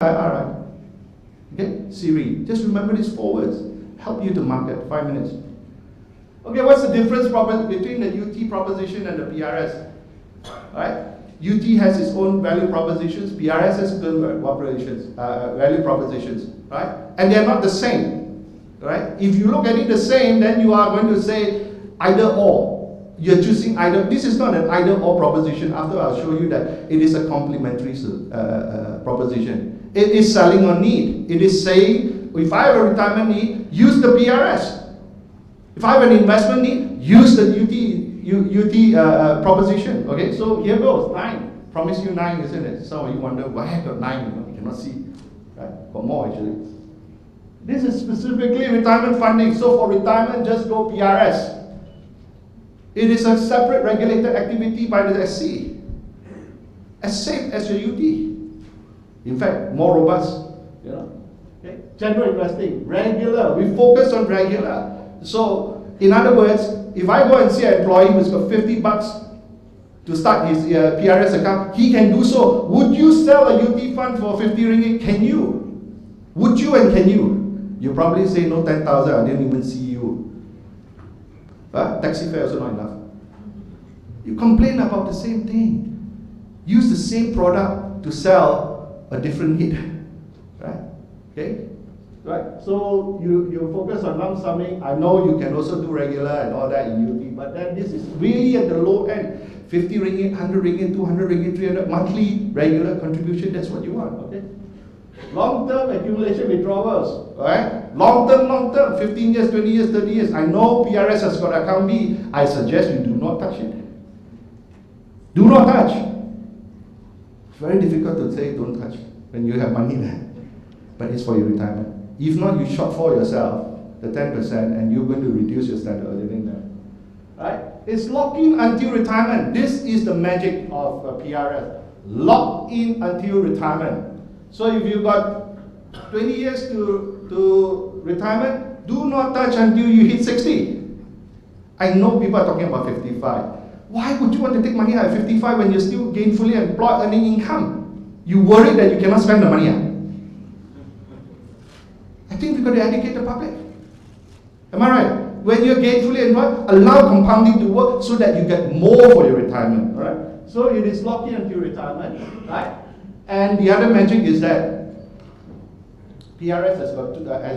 Alright. Okay, Siri, just remember these 4 words. Help you to market, 5 minutes. Okay, what's the difference between the UT proposition and the PRS? Alright? UT has its own value propositions, PRS has its own value propositions, right? And they're not the same, right? If you look at it the same, then you are going to say either or. You're choosing either. This is not an either or proposition. After I'll show you that it is a complementary proposition. It is selling on need. It is saying, if I have a retirement need, use the PRS. If I have an investment need, use the UT proposition. Okay, so here goes, 9. Promise you 9, isn't it? Some of you wonder, why I got 9? You cannot see. Right? Got more actually. This is specifically retirement funding. So for retirement, just go PRS. It is a separate regulated activity by the SC. As safe as your UT. In fact, more robust. You know? Okay? General investing, regular. We focus on regular. So, in other words, if I go and see an employee who's got $50 to start his PRS account, he can do so. Would you sell a UT fund for 50 ringgit? Can you? Would you and can you? You probably say no, 10,000, I didn't even see you. Taxi fare also not enough. You complain about the same thing. Use the same product to sell a different hit. Right? Okay? Right? So you focus on lump summing. I know you can also do regular and all that in UT, but then this is really at the low end. 50 ringgit, 100 ringgit, 200 ringgit, 300 monthly regular contribution, that's what you want. Okay? Long-term accumulation withdrawals, right? Long-term, 15 years, 20 years, 30 years. I know PRS has got account B. I suggest you do not touch it. Do not touch. It's very difficult to say don't touch when you have money there. But it's for your retirement. If not, you shortfall yourself the 10% and you're going to reduce your standard of living there. Right? It's locked in until retirement. This is the magic of PRS. Locked in until retirement. So if you've got 20 years to retirement, do not touch until you hit 60. I know people are talking about 55. Why would you want to take money out at 55 when you're still gainfully employed earning income? You worry that you cannot spend the money out. I think we've got to educate the public. Am I right? When you're gainfully employed, allow compounding to work so that you get more for your retirement. Right? So it is locked in until retirement. Right? And the other magic is that PRS has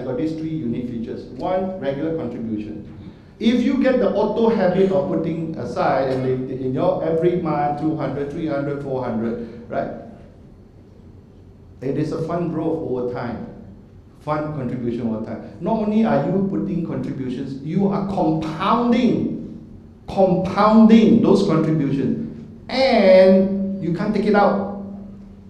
got these 3 unique features. 1, regular contribution. If you get the auto habit of putting aside and in your every month 200, 300, 400, right? It is a fund growth over time. Fund contribution over time. Not only are you putting contributions, you are compounding those contributions, and you can't take it out.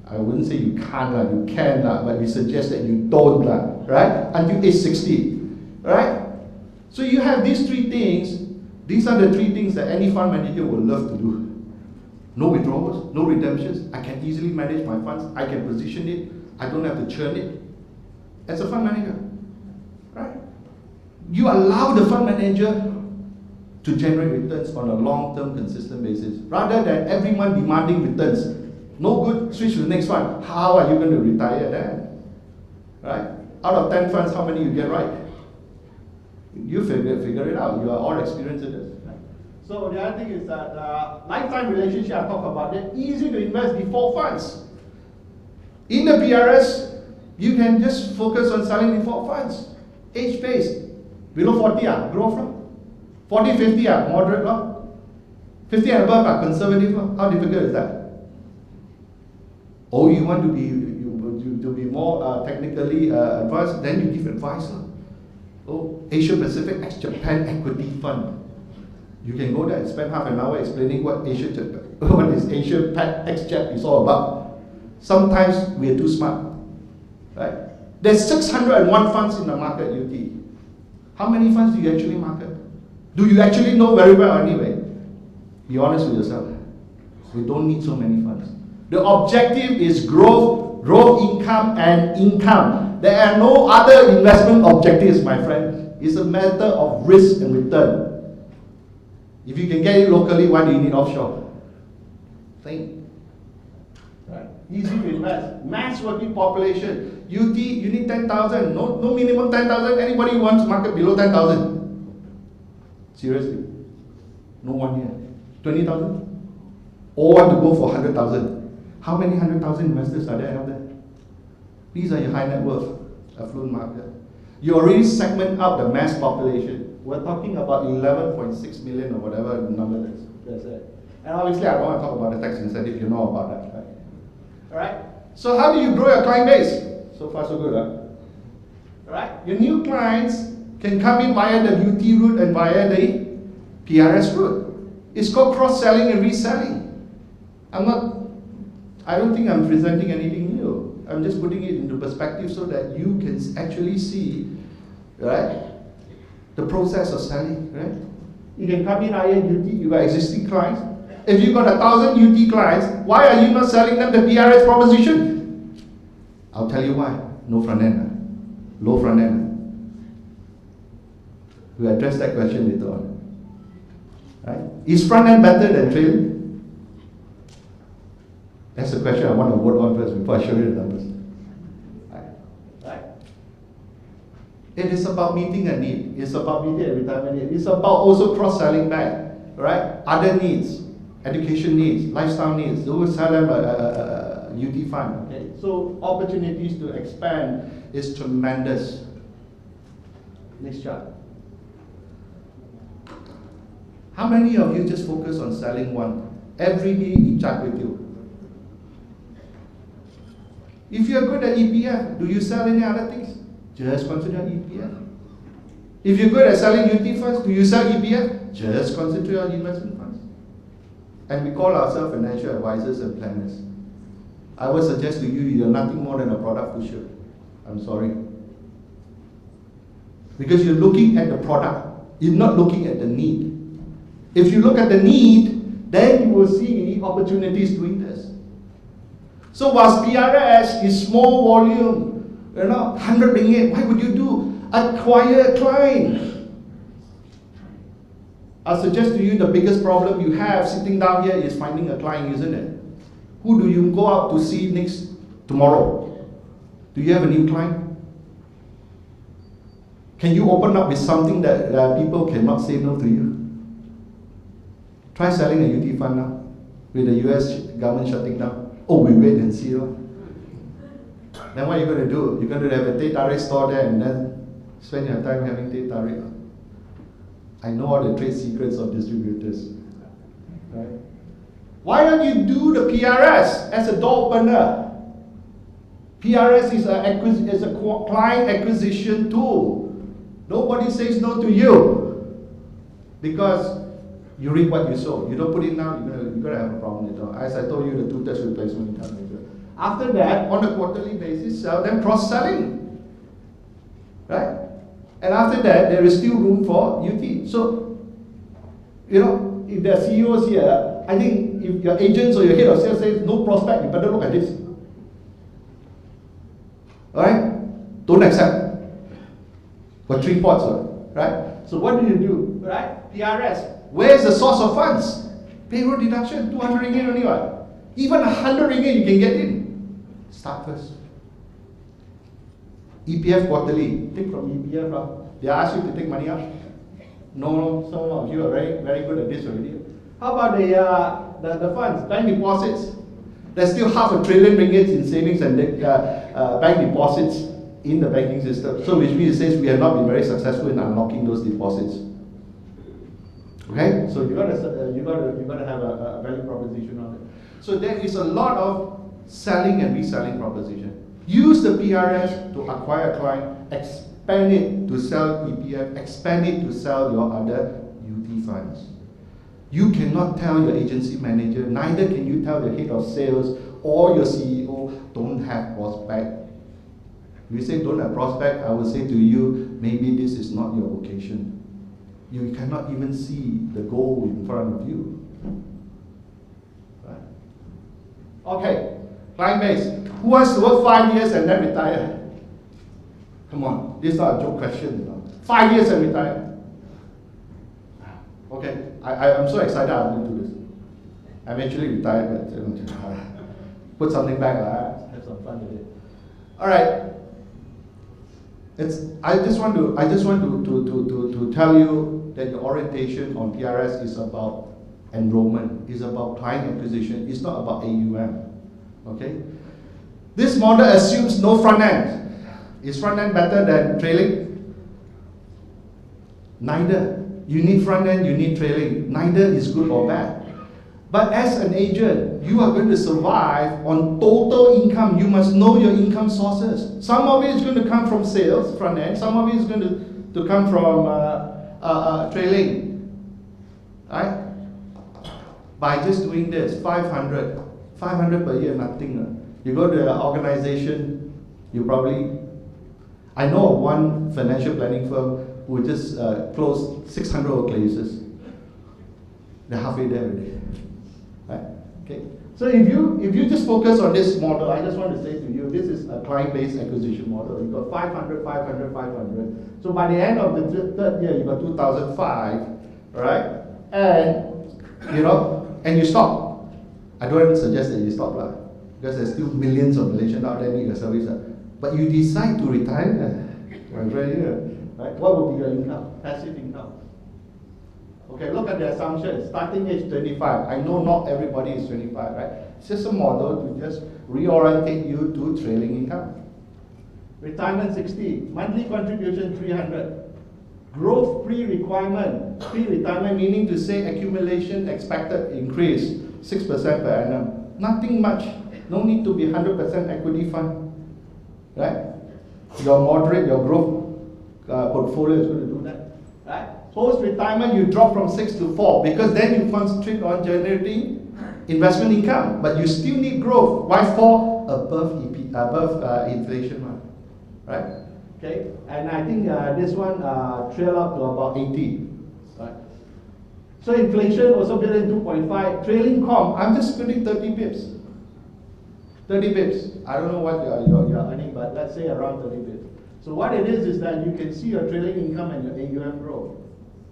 I wouldn't say you can't, you can, but we suggest that you don't, right? Until age 60, right? So you have these 3 things. These are the 3 things that any fund manager would love to do. No withdrawals, no redemptions. I can easily manage my funds. I can position it. I don't have to churn it. As a fund manager, right? You allow the fund manager to generate returns on a long-term, consistent basis, rather than every month demanding returns. No good, switch to the next fund. How are you going to retire then? Right? Out of 10 funds, how many you get right? You figure it out. You are all experienced in this. Right? So the other thing is that lifetime relationship, I talk about that. Easy to invest default funds. In the PRS, you can just focus on selling default funds. Age-based. Below 40, growth from 40, 50, moderate. 50 and above, conservative. How difficult is that? Oh, you want to be more technically advanced, then you give advice. Oh, Asia Pacific ex-Japan equity fund. You can go there and spend half an hour explaining what is Asia ex-Jap is all about. Sometimes we are too smart. Right? There's 601 funds in the market, UT. How many funds do you actually market? Do you actually know very well anyway? Be honest with yourself. We don't need so many funds. The objective is growth, income, and income. There are no other investment objectives, my friend. It's a matter of risk and return. If you can get it locally, why do you need offshore? Think. Right? Easy to invest. Mass working population. UT, you need 10,000. No minimum 10,000. Anybody who wants market below 10,000? Seriously? No one here. 20,000? All want to go for 100,000. How many 100,000 investors are there out there? These are your high net worth, affluent market. You already segment out the mass population. We're talking about 11.6 million or whatever number that's there. And obviously, I don't want to talk about the tax incentive. You know about that, right? All right. So how do you grow your client base? So far, so good, huh? All right. Your new clients can come in via the UT route and via the PRS route. It's called cross-selling and reselling. I don't think I'm presenting anything new. I'm just putting it into perspective so that you can actually see, right, the process of selling, right? You can come in via UT, you got existing clients. If you've got 1,000 UT clients, why are you not selling them the PRS proposition? I'll tell you why. No front end. Low front end. We'll address that question later on. Right? Is front end better than trailing? That's the question I want to vote on first before I show you the numbers. Right? It is about meeting a need. It's about meeting a retirement need. It's about also cross-selling back. Right? Other needs. Education needs, lifestyle needs, they will sell them a UT fund. Okay? So opportunities to expand is tremendous. Next chart. How many of you just focus on selling one? Every day each chart with you. If you're good at EPF, do you sell any other things? Just consider EPF. If you're good at selling UT funds, do you sell EPF? Just concentrate on investment funds. And we call ourselves financial advisors and planners. I would suggest to you, you're nothing more than a product pusher. I'm sorry. Because you're looking at the product, you're not looking at the need. If you look at the need, then you will see opportunities doing this. So whilst PRS is small volume, 100 ringgit, why would you do? Acquire a client. I suggest to you the biggest problem you have sitting down here is finding a client, isn't it? Who do you go out to see tomorrow? Do you have a new client? Can you open up with something that people cannot say no to you? Try selling a UT fund now with the US government shutting down. Oh, we wait and see. Then what are you going to do? You're going to have a teh tarik store there and then spend your time having teh tarik. I know all the trade secrets of distributors. Right? Why don't you do the PRS as a door opener? PRS is a client acquisition tool. Nobody says no to you because you reap what you sow. You don't put it now, you're going to have a problem later. As I told you, the two-touch replacement time later. After that, on a quarterly basis, sell them cross-selling. Right? And after that, there is still room for UT. So, if there are CEOs here, I think if your agents or your head of sales says no prospect, you better look at this. Alright? Don't accept. Got 3 pots, right? So what do? Right? PRS. Where is the source of funds? Payroll deduction, 200 ringgit only, right? Even 100 ringgit you can get in. Start first. EPF quarterly, take from EPF. They ask you to take money out. No, some of you are very, very good at this already. How about the funds, bank deposits? There's still $500 billion in savings and bank deposits in the banking system. So which means it says we have not been very successful in unlocking those deposits. Okay, so you got to have a value proposition on it. So there is a lot of selling and reselling proposition. Use the PRS to acquire a client, expand it to sell EPF, expand it to sell your other UT funds. You cannot tell your agency manager, neither can you tell the head of sales or your CEO, don't have prospect. If you say don't have prospect, I will say to you, maybe this is not your vocation. You cannot even see the goal in front of you. Right? Okay, client base. Who wants to work 5 years and then retire? Come on, this is not a joke question. 5 years and retire. Okay, I'm so excited I'm going to do this. I'm actually retired, but put something back, have some fun with it. All right. I just want to tell you that your orientation on PRS is about enrollment, is about client acquisition, it's not about AUM. Okay? This model assumes no front end. Is front end better than trailing? Neither. You need front end, you need trailing. Neither is good or bad. But as an agent, you are going to survive on total income. You must know your income sources. Some of it is going to come from sales, front end. Some of it is going to come from trailing. Right? By just doing this, 500 per year, nothing. You go to an organization, you probably, I know of one financial planning firm who just closed 600 workplaces. They're halfway there already. Right? Okay. So if you just focus on this model, I just want to say to you, this is a client-based acquisition model. You got 500, 500, 500. So by the end of the third year, you got 2005, right? And and you stop. I don't suggest that you stop, because there's still millions of Malaysians out there need your service. But you decide to retire, right? What will be your income? Passive income. Okay, look at the assumption. Starting age 25. I know not everybody is 25, right? It's just a model to just reorientate you to trailing income. Retirement 60. Monthly contribution 300. Growth pre-requirement. Pre-retirement meaning to say accumulation expected increase 6% per annum. Nothing much. No need to be 100% equity fund. Right? Your moderate, your growth portfolio is going to do that. Right? Post-retirement, you drop from 6 to 4 because then you concentrate on generating investment income, but you still need growth. Why 4? Above inflation, right? Okay, and I think this one trail up to about 80. Right? So inflation also built in 2.5. Trailing comp, I'm just putting 30 pips. 30 pips. I don't know what you're earning, but let's say around 30 pips. So what it is that you can see your trailing income and your AUM grow.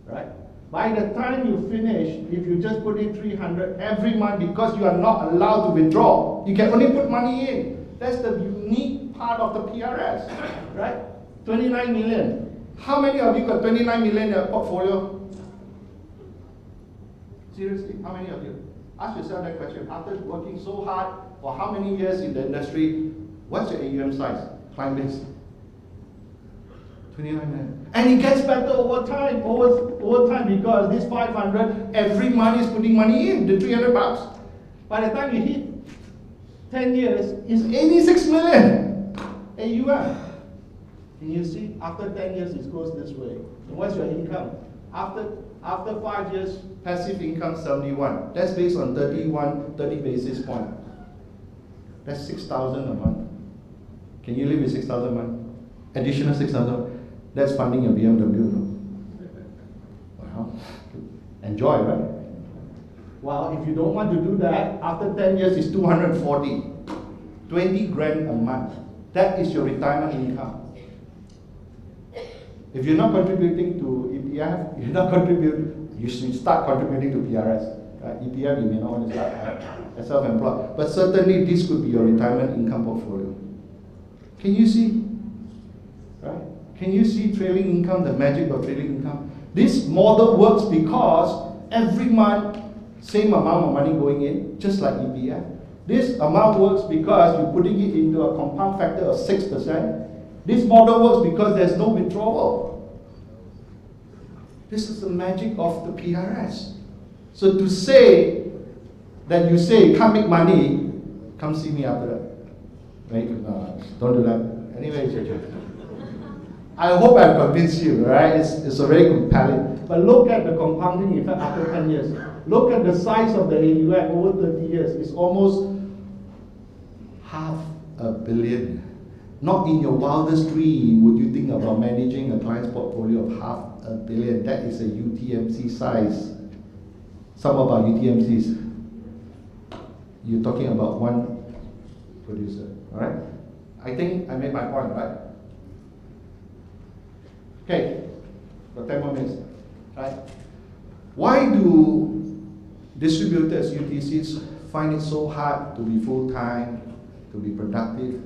Right? By the time you finish, if you just put in 300 every month because you are not allowed to withdraw, you can only put money in. That's the unique part of the PRS, right? 29 million. How many of you got 29 million in your portfolio? Seriously, how many of you? Ask yourself that question. After working so hard for how many years in the industry, what's your AUM size? Client base? 29 million. And it gets better over time, because this 500, every month is putting money in, the 300 bucks. By the time you hit 10 years, it's 86 million AUM. Can you see? After 10 years, it goes this way. And what's your income? After 5 years, passive income 71. That's based on 30 basis point. That's 6,000 a month. Can you live with 6,000 a month? Additional 6,000. That's funding your BMW. No? Wow. Enjoy, right? Well, if you don't want to do that, after 10 years, it's 240. 20 grand a month. That is your retirement income. If you're not contributing to EPF, you should start contributing to PRS. Right? EPF, you may not want to start as self-employed. But certainly, this could be your retirement income portfolio. Can you see? Right? Can you see trailing income, the magic of trailing income? This model works because every month, same amount of money going in, just like EPF. This amount works because you're putting it into a compound factor of 6%. This model works because there's no withdrawal. This is the magic of the PRS. So to say that you say you can't make money, come see me after that. Right? No, don't do that. Anyway, I hope I've convinced you, right? It's already compelling. But look at the compounding effect after 10 years. Look at the size of the AUM over 30 years. It's almost $500 million. Not in your wildest dream would you think about managing a client's portfolio of $500 million. That is a UTMC size. Some of our UTMCs, you're talking about one producer, all right? I think I made my point, right? Okay, got 10 more minutes, right? Why do distributors, UTCs, find it so hard to be full-time, to be productive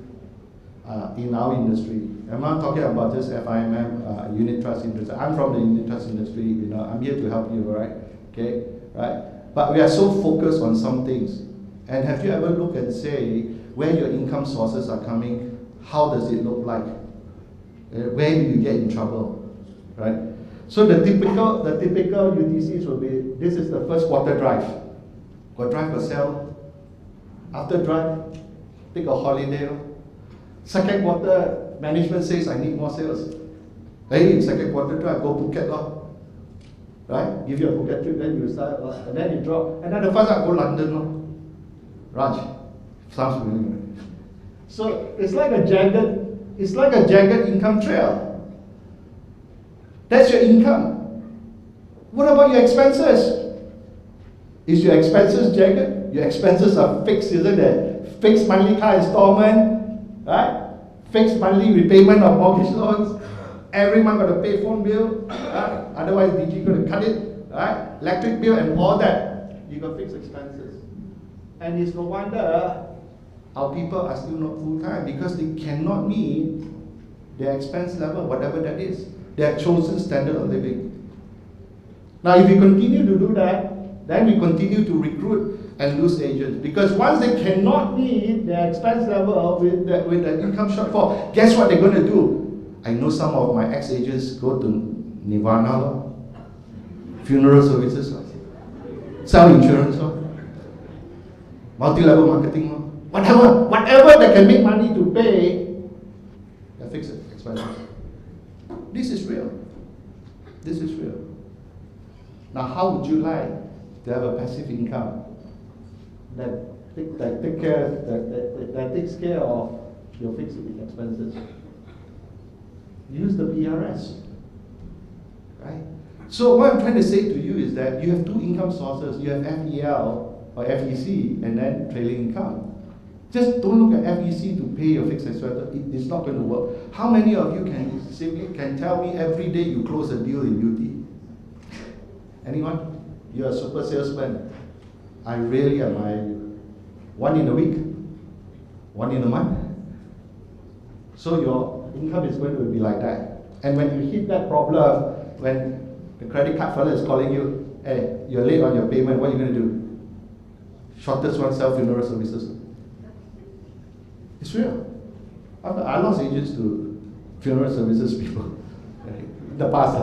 in our industry. I'm not talking about just FIMM, unit trust industry. I'm from the unit trust industry, you know, I'm here to help you, right? Okay, right? But we are so focused on some things. And have you ever looked and say where your income sources are coming? How does it look like? Where do you get in trouble, right? So the typical UTCs will be, this is the first quarter drive. Got drive or sell. After drive, take a holiday. Second quarter, management says I need more sales. Hey, second quarter drive, go Phuket lor. Right? Give you a Phuket trip, then you start, and then you drop. And then the first I go London lor. Raj, sounds familiar. So it's like a jagged income trail. That's your income. What about your expenses? Is your expenses jagged? Your expenses are fixed, isn't it? Fixed monthly car installment, right? Fixed monthly repayment of mortgage loans. Every month got to pay phone bill, right? Otherwise DG going to cut it, right? Electric bill and all that. You got fixed expenses. And it's no wonder our people are still not full-time because they cannot meet their expense level, whatever that is, their chosen standard of living. Now, if we continue to do that, then we continue to recruit and lose agents because once they cannot meet their expense level with the income shortfall, guess what they're going to do? I know some of my ex-agents go to Nirvana, funeral services, sell insurance, multi-level marketing, whatever they can make money to pay their fixed expenses. This is real. This is real. Now, how would you like to have a passive income that takes care of your fixed expenses? Use the PRS, right? So what I'm trying to say to you is that you have two income sources. You have FEL or FEC and then trailing income. Just don't look at FEC to pay your fixed expenses. It's not going to work. How many of you can tell me every day you close a deal in UT? Anyone? You're a super salesman. I really admire you. One in a week? One in a month? So your income is going to be like that. And when you hit that problem, when the credit card fella is calling you, hey, you're late on your payment, what are you going to do? Shortest one, sell funeral services. It's real. I lost agents to funeral services people in the past.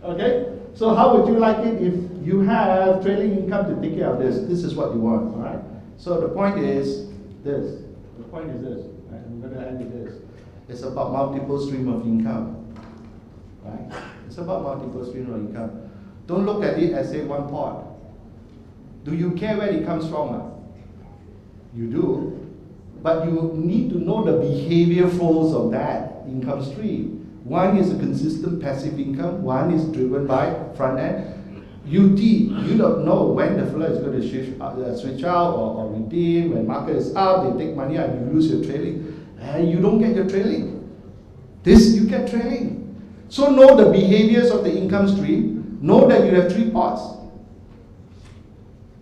Okay? So how would you like it if you have trailing income to take care of this? This is what you want, all right? So the point is this. The point is this. Right? I'm going to end with this. It's about multiple stream of income, right? It's about multiple stream of income. Don't look at it as say one pot. Do you care where it comes from? You do, but you need to know the behavior flows of that income stream. One is a consistent passive income. One is driven by front end. UT, you don't know when the flow is going to switch out or redeem. When market is up, they take money out and you lose your trailing. And you don't get your trailing. This, you get trailing. So know the behaviors of the income stream. Know that you have three pots.